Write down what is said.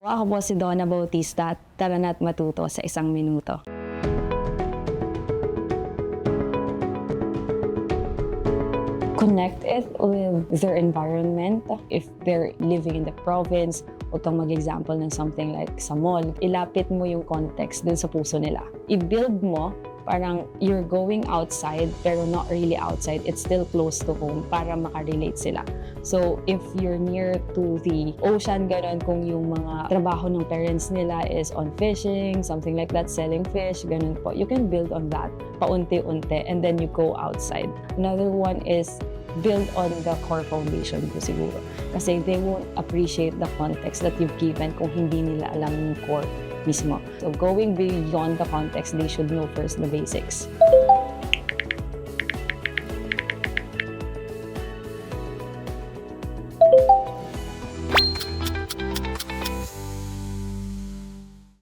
Ako po si Donna Bautista, tara na't matuto sa isang minuto. Connect it with their environment. If they're living in the province, huwag kang mag-example ng something like sa mall. Ilapit mo yung context dun sa puso nila. I-build mo, parang you're going outside pero not really outside. It's still close to home para makarelate sila. So, if you're near to the ocean, ganun, kung yung mga trabaho ng parents nila is on fishing, something like that, selling fish, ganun po, you can build on that paunti-unti and then you go outside. Another one is build on the core foundation ko siguro. Kasi they won't appreciate the context that you've given kung hindi nila alam yung core mismo. So going beyond the context, they should know first the basics.